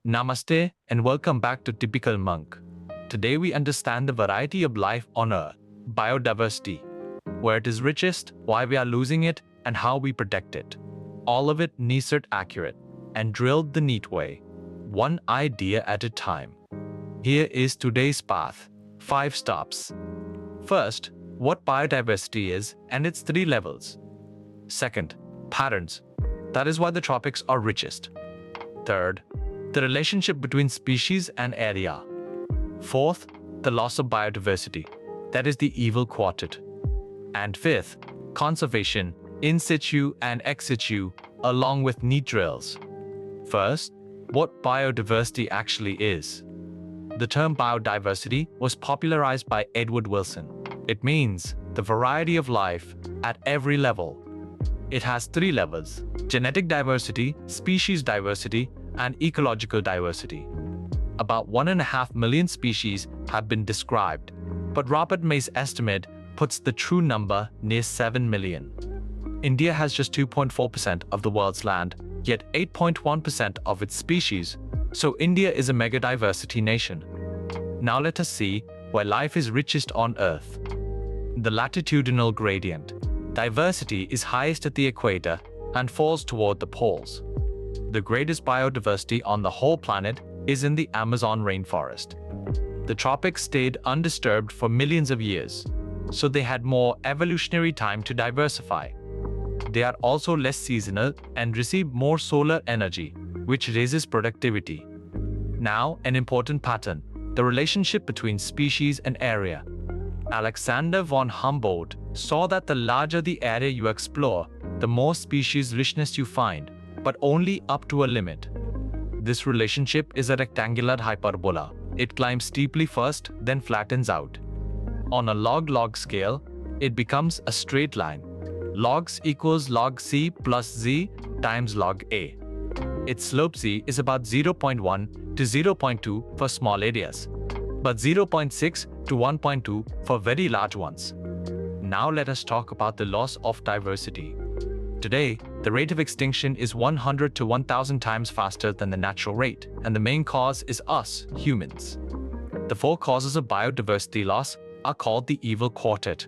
Namaste and welcome back to Typical Monk. Today we understand the variety of life on Earth, biodiversity, where it is richest, why we are losing it, and how we protect it. All of it NCERT-accurate and drilled the neat way, one idea at a time. Here is today's path. 5 stops. First, what biodiversity is and its 3 levels. Second, patterns. That is why the tropics are richest. Third, the relationship between species and area. Fourth, the loss of biodiversity. That is the Evil Quartet. And fifth, conservation, in situ and ex situ, along with NEET drills. First, what biodiversity actually is. The term biodiversity was popularized by Edward Wilson. It means the variety of life at every level. It has 3 levels: genetic diversity, species diversity, and ecological diversity. About 1.5 million species have been described, but Robert May's estimate puts the true number near 7 million. India has just 2.4% of the world's land, yet 8.1% of its species, so India is a megadiversity nation. Now let us see where life is richest on Earth. The latitudinal gradient. Diversity is highest at the equator and falls toward the poles. The greatest biodiversity on the whole planet is in the Amazon rainforest. The tropics stayed undisturbed for millions of years, so they had more evolutionary time to diversify. They are also less seasonal and receive more solar energy, which raises productivity. Now, an important pattern: the relationship between species and area. Alexander von Humboldt saw that the larger the area you explore, the more species richness you find, but only up to a limit. This relationship is a rectangular hyperbola. It climbs steeply first, then flattens out. On a log-log scale, it becomes a straight line. Logs equals log C plus Z times log A. Its slope Z is about 0.1 to 0.2 for small areas, but 0.6 to 1.2 for very large ones. Now let us talk about the loss of diversity. Today, the rate of extinction is 100 to 1,000 times faster than the natural rate, and the main cause is us, humans. The 4 causes of biodiversity loss are called the Evil Quartet.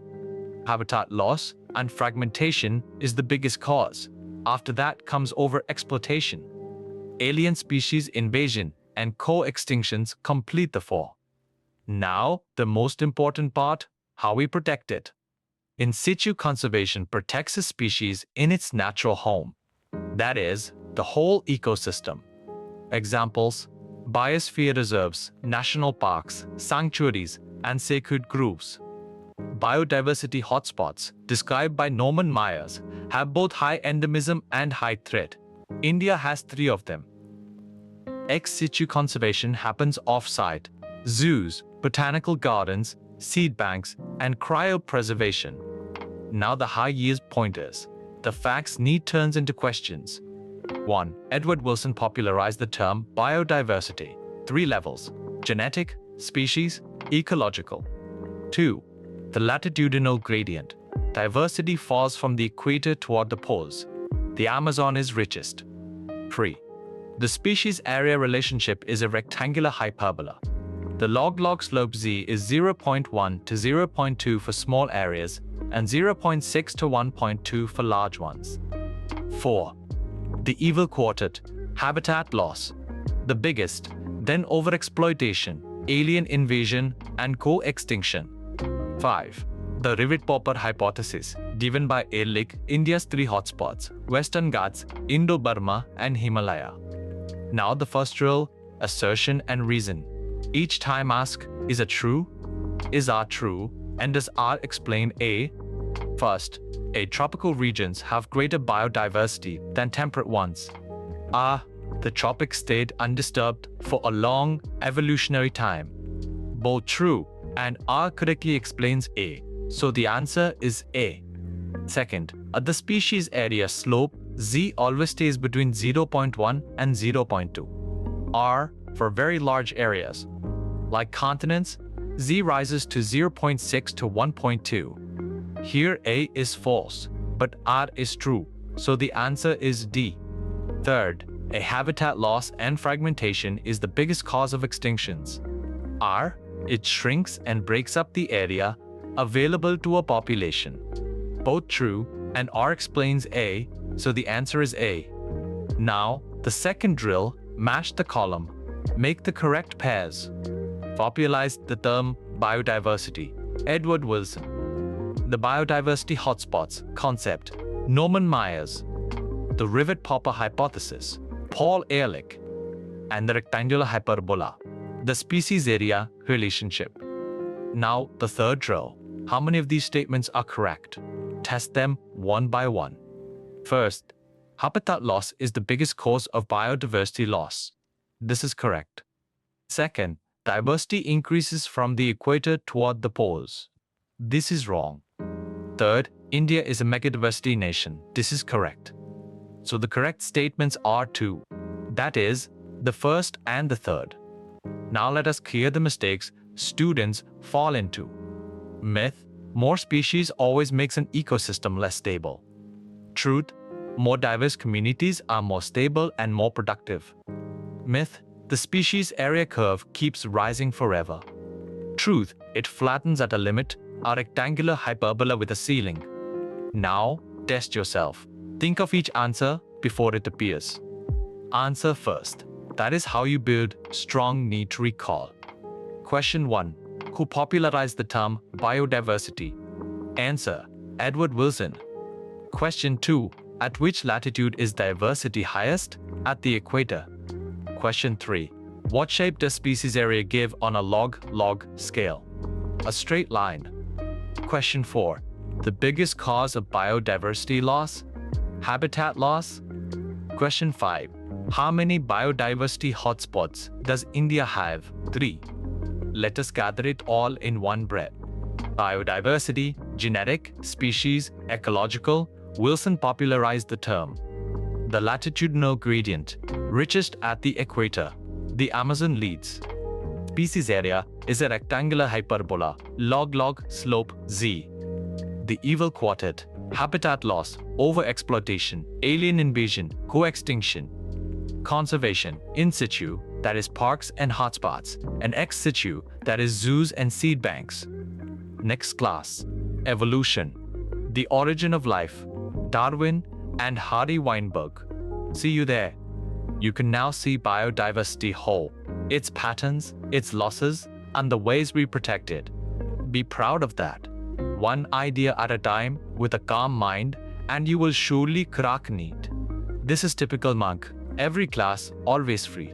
Habitat loss and fragmentation is the biggest cause. After that comes overexploitation. Alien species invasion and co-extinctions complete the 4. Now, the most important part, how we protect it. In situ conservation protects a species in its natural home. That is, the whole ecosystem. Examples: biosphere reserves, national parks, sanctuaries, and sacred groves. Biodiversity hotspots, described by Norman Myers, have both high endemism and high threat. India has 3 of them. Ex situ conservation happens off-site: zoos, botanical gardens, seed banks, and cryopreservation. Now the high-yield pointers. The facts need turns into questions. 1. Edward Wilson popularized the term biodiversity. 3 levels: genetic, species, ecological. 2. The latitudinal gradient. Diversity falls from the equator toward the poles. The Amazon is richest. 3. The species-area relationship is a rectangular hyperbola. The log-log slope Z is 0.1 to 0.2 for small areas and 0.6 to 1.2 for large ones. 4. The Evil Quartet. Habitat loss. The biggest, then overexploitation, alien invasion, and co-extinction. 5. The Rivet Popper hypothesis, given by Ehrlich, India's 3 hotspots: Western Ghats, Indo-Burma, and Himalaya. Now the first drill, assertion and reason. Each time ask, is it true? Is R true? And does R explain A? First, tropical regions have greater biodiversity than temperate ones. The tropics stayed undisturbed for a long evolutionary time. Both true and R correctly explains A, so the answer is A. Second, at the species area slope, Z always stays between 0.1 and 0.2. R for very large areas. Like continents, Z rises to 0.6 to 1.2. Here A is false, but R is true, so the answer is D. Third, A, habitat loss and fragmentation is the biggest cause of extinctions. R, it shrinks and breaks up the area available to a population. Both true, and R explains A, so the answer is A. Now, the second drill, match the column. Make the correct pairs. Popularized the term biodiversity. Edward Wilson. The biodiversity hotspots concept. Norman Myers. The rivet popper hypothesis. Paul Ehrlich. And the rectangular hyperbola. The species area relationship. Now, the third drill. How many of these statements are correct? Test them one by one. First, habitat loss is the biggest cause of biodiversity loss. This is correct. Second, diversity increases from the equator toward the poles. This is wrong. Third, India is a megadiversity nation. This is correct. So the correct statements are two. That is, the first and the third. Now let us clear the mistakes students fall into. Myth, more species always makes an ecosystem less stable. Truth, more diverse communities are more stable and more productive. Myth, the species area curve keeps rising forever. Truth, it flattens at a limit, a rectangular hyperbola with a ceiling. Now, test yourself. Think of each answer before it appears. Answer first. That is how you build strong NEET recall. Question 1. Who popularized the term biodiversity? Answer: Edward Wilson. Question 2. At which latitude is diversity highest? At the equator. Question 3. What shape does species area give on a log scale? A straight line. Question 4. The biggest cause of biodiversity loss? Habitat loss. Question 5. How many biodiversity hotspots does India have? 3. Let us gather it all in one breath. Biodiversity, genetic, species, ecological. Wilson popularized the term. The latitudinal gradient, richest at the equator. The Amazon leads. Species area is a rectangular hyperbola, log slope z. The Evil Quartet, habitat loss, overexploitation, alien invasion, co-extinction. Conservation, in situ, that is parks and hotspots, and ex situ, that is zoos and seed banks. Next class, evolution, the origin of life, Darwin and Hardy Weinberg. See you there. You can now see biodiversity whole, its patterns, its losses, and the ways we protect it. Be proud of that. One idea at a time with a calm mind, and you will surely crack NEET. This is Typical Monk. Every class, always free.